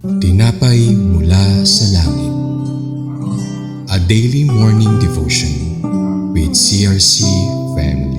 Tinapay mula sa langit. A daily morning devotion with CRC family.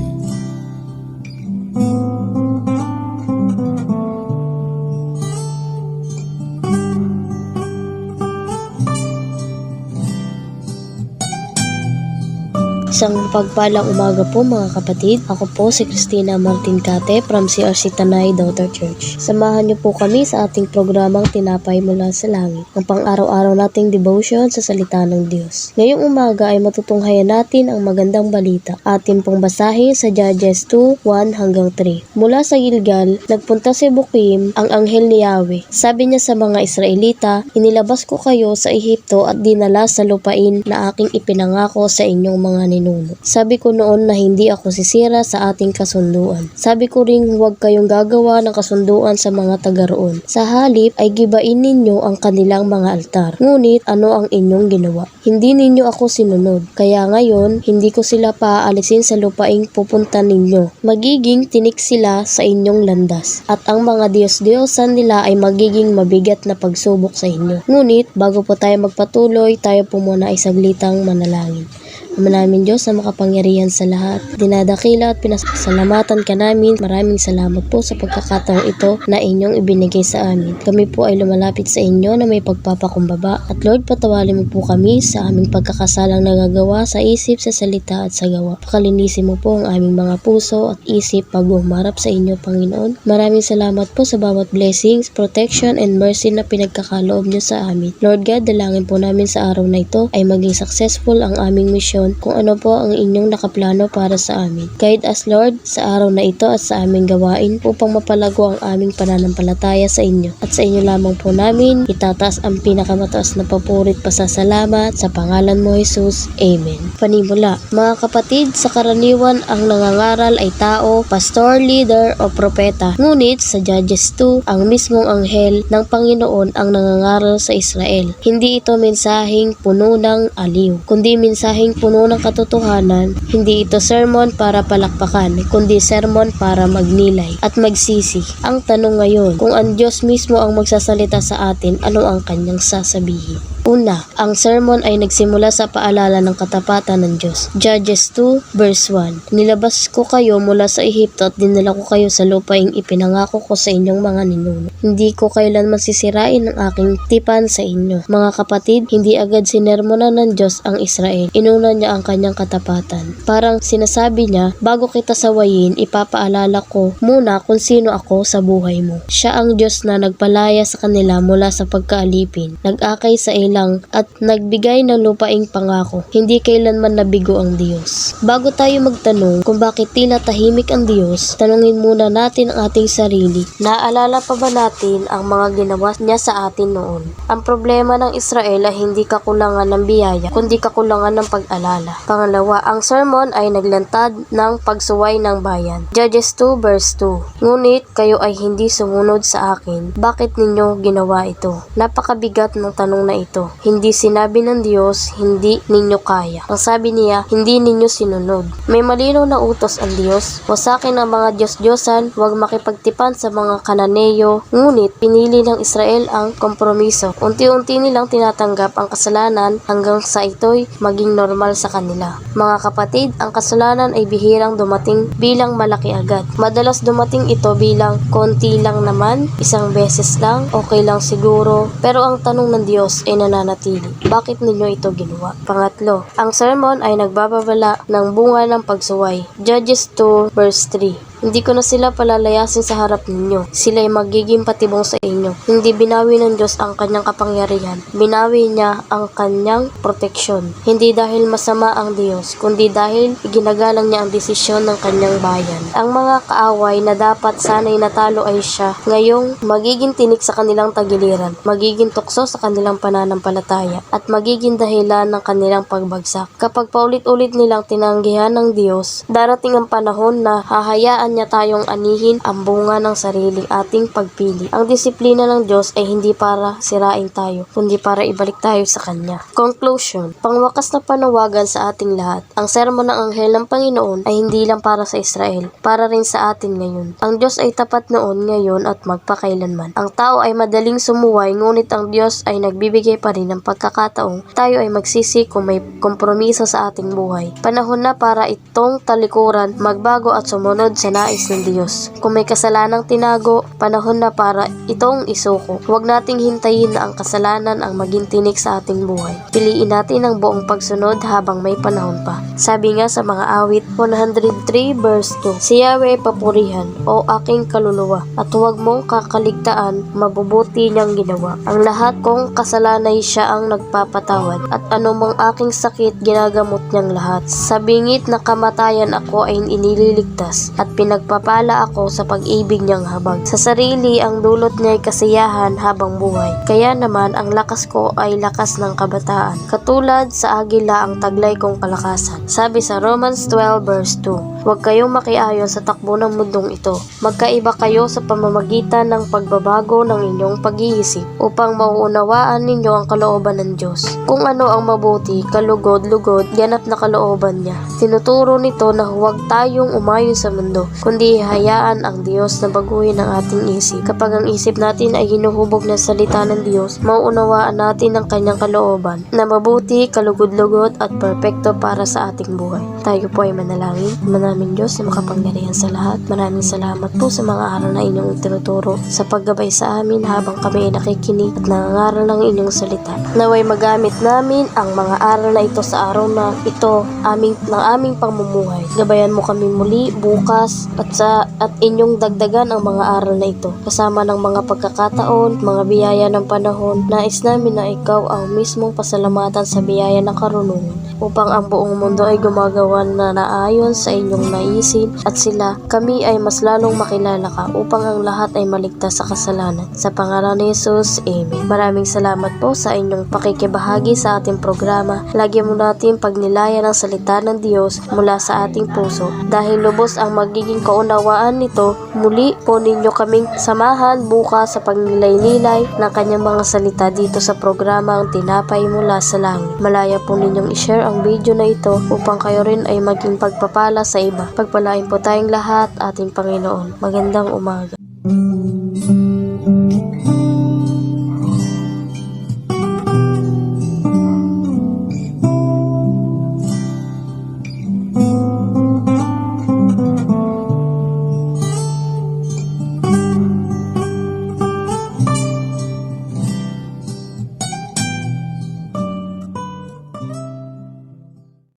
Isang pagpalang umaga po mga kapatid. Ako po si Cristina Martin Cate from CRC Tanay Daughter Church. Samahan niyo po kami sa ating programang Tinapay Mula sa Langit, ang pang-araw-araw nating devotion sa salita ng Diyos. Ngayong umaga ay matutunghayan natin ang magandang balita. Atin pong basahin sa Judges 2:1-3. Mula sa Gilgal, nagpunta si Bokim, ang anghel ni Yahweh. Sabi niya sa mga Israelita, inilabas ko kayo sa Ehipto at dinala sa lupain na aking ipinangako sa inyong mga ninuno. Sabi ko noon na hindi ako sisira sa ating kasunduan. Sabi ko ring huwag kayong gagawa ng kasunduan sa mga taga roon. Sa halip ay gibain ninyo ang kanilang mga altar. Ngunit ano ang inyong ginawa? Hindi ninyo ako sinunod. Kaya ngayon, hindi ko sila paaalisin sa lupaing pupunta ninyo. Magiging tinik sila sa inyong landas. At ang mga Diyos-Diyosan nila ay magiging mabigat na pagsubok sa inyo. Ngunit, bago po tayo magpatuloy, tayo po muna ay saglitang manalangin. Ama namin Diyos na makapangyarihan sa lahat, dinadakila at pinasalamatan ka namin. Maraming salamat po sa pagkakataong ito na inyong ibinigay sa amin. Kami po ay lumalapit sa inyo na may pagpapakumbaba. At Lord, patawarin mo po kami sa aming pagkakasalang nagagawa sa isip, sa salita at sa gawa. Pakalinisin mo po ang aming mga puso at isip bago humarap sa inyo, Panginoon. Maraming salamat po sa bawat blessings, protection and mercy na pinagkakaloob niyo sa amin. Lord God, dalangin po namin sa araw na ito ay maging successful ang aming mission kung ano po ang inyong nakaplano para sa amin. Guide us Lord sa araw na ito at sa aming gawain upang mapalago ang aming pananampalataya sa inyo. At sa inyo lamang po namin itataas ang pinakamataas na papurit pasasalamat sa pangalan mo Jesus. Amen. Panimula. Mga kapatid, sa karaniwan ang nangangaral ay tao, pastor, leader o propeta. Ngunit sa Judges 2, ang mismong anghel ng Panginoon ang nangangaral sa Israel. Hindi ito mensaheng puno ng aliw, kundi mensaheng puno ng katotohanan. Hindi ito sermon para palakpakan, kundi sermon para magnilay at magsisi. Ang tanong ngayon, kung ang Diyos mismo ang magsasalita sa atin, ano ang kanyang sasabihin? Una, ang sermon ay nagsimula sa paalala ng katapatan ng Diyos. Judges 2 verse 1. Nilabas ko kayo mula sa Ehipto at dinala ko kayo sa lupaing ipinangako ko sa inyong mga ninuno. Hindi ko kailanman sisirain ang aking tipan sa inyo. Mga kapatid, hindi agad sinermonan ng Diyos ang Israel. Inuna niya ang kanyang katapatan. Parang sinasabi niya, bago kita sawayin, ipapaalala ko muna kung sino ako sa buhay mo. Siya ang Diyos na nagpalaya sa kanila mula sa pagkaalipin, nag-akay sa ilang at nagbigay ng lupaing pangako. Hindi kailanman nabigo ang Diyos. Bago tayo magtanong kung bakit tila tahimik ang Diyos, tanungin muna natin ang ating sarili. Naalala pa ba natin ang mga ginawa niya sa atin noon? Ang problema ng Israel ay hindi kakulangan ng biyaya, kundi kakulangan ng pag-alala. Pangalawa, ang sermon ay naglantad ng pagsuway ng bayan. Judges 2 verse 2. Ngunit kayo ay hindi sumunod sa akin. Bakit ninyo ginawa ito? Napakabigat ng tanong na ito. Hindi sinabi ng Diyos, hindi ninyo kaya. Ang sabi niya, hindi ninyo sinunod. May malinaw na utos ang Diyos. Wasakin ang mga Diyos-Diyosan, huwag makipagtipan sa mga Kananeyo. Ngunit, pinili ng Israel ang kompromiso. Unti-unti nilang tinatanggap ang kasalanan hanggang sa ito'y maging normal sa kanila. Mga kapatid, ang kasalanan ay bihirang dumating bilang malaki agad. Madalas dumating ito bilang konti lang naman, isang beses lang, okay lang siguro. Pero ang tanong ng Diyos ay nananatili. Bakit ninyo ito ginawa? Pangatlo, ang sermon ay nagbababala ng bunga ng pagsuway. Judges 2 verse 3. Hindi ko na sila palalayasin sa harap ninyo. Sila ay magiging patibong sa inyo. Hindi binawi ng Diyos ang kanyang kapangyarihan. Binawi niya ang kanyang proteksyon. Hindi dahil masama ang Diyos, kundi dahil iginagalang niya ang desisyon ng kanyang bayan. Ang mga kaaway na dapat sana'y natalo ay siya, ngayong magiging tinik sa kanilang tagiliran, magiging tukso sa kanilang pananampalataya, at magiging dahilan ng kanilang pagbagsak. Kapag paulit-ulit nilang tinanggihan ng Diyos, darating ang panahon na hahayaan niya tayong anihin ang bunga ng sariling ating pagpili. Ang disiplina ng Diyos ay hindi para sirain tayo, kundi para ibalik tayo sa Kanya. Conclusion. Pangwakas na panawagan sa ating lahat. Ang sermon ng anghel ng Panginoon ay hindi lang para sa Israel, para rin sa atin ngayon. Ang Diyos ay tapat noon, ngayon at magpakailanman. Ang tao ay madaling sumuway, ngunit ang Diyos ay nagbibigay pa rin ng pagkakataong tayo ay magsisi kung may kompromiso sa ating buhay. Panahon na para itong talikuran, magbago at sumunod sa nais ng Diyos. Kung may kasalanang tinago, panahon na para itong isuko. Huwag nating hintayin na ang kasalanan ang maging tinik sa ating buhay. Piliin natin ang buong pagsunod habang may panahon pa. Sabi nga sa mga awit 103 verse 2, Si Yahweh papurihan, o aking kaluluwa, at huwag mong kakaligtaan, mabubuti niyang ginawa. Ang lahat kong kasalanay siya ang nagpapatawad, at anumang aking sakit ginagamot niyang lahat. Sa bingit na kamatayan ako ay inililigtas, at pinagpapala ako sa pag-ibig niyang habag. Sa sarili ang dulot niya ay kasiyahan habang buhay. Kaya naman ang lakas ko ay lakas ng kabataan. Katulad sa agila ang taglay kong kalakasan. Sabi sa Romans 12 verse 2, Huwag kayong makiayon sa takbo ng mundong ito. Magkaiba kayo sa pamamagitan ng pagbabago ng inyong pag-iisip upang mauunawaan ninyo ang kalooban ng Diyos. Kung ano ang mabuti, kalugod-lugod, ganap na kalooban niya. Tinuturo nito na huwag tayong umayon sa mundo, kundi hayaan ang Diyos na baguhin ang ating isip. Kapag ang isip natin ay hinuhubog ng salita ng Diyos, mauunawaan natin ang kanyang kalooban na mabuti, kalugod-lugod at perpekto para sa ating buhay. Tayo po ay manalangin. Manaming Diyos na makapangyarihan sa lahat. Maraming salamat po sa mga aral na inyong tinuturo sa paggabay sa amin habang kami ay nakikinig at nangangaral ng inyong salita. Naway magamit namin ang mga aral na ito sa araw na ito ng aming pamumuhay. Gabayan mo kami muli bukas at inyong dagdagan ang mga aral na ito. Kasama ng mga pagkakataon, mga biyaya ng panahon, nais namin na ikaw ang mismong pasalamatan sa biyaya ng karunungan upang ang buong mundo ay gumagawa na naayon sa inyong naisin at kami ay mas lalong makilala ka upang ang lahat ay maligtas sa kasalanan. Sa pangalan ni Jesus, Amen. Maraming salamat po sa inyong pakikibahagi sa ating programa. Lagi mo natin pagnilayan ang salita ng Diyos mula sa ating puso. Dahil lubos ang magiging kaunawaan nito, muli po ninyo kaming samahan bukas sa pagnilay-nilay ng kanyang mga salita dito sa programa ang Tinapay Mula sa Langit. Malaya po ninyong i-share ang video na ito upang kayo rin ay maging pagpapala sa iba. Pagpalain po tayong lahat, ating Panginoon. Magandang umaga.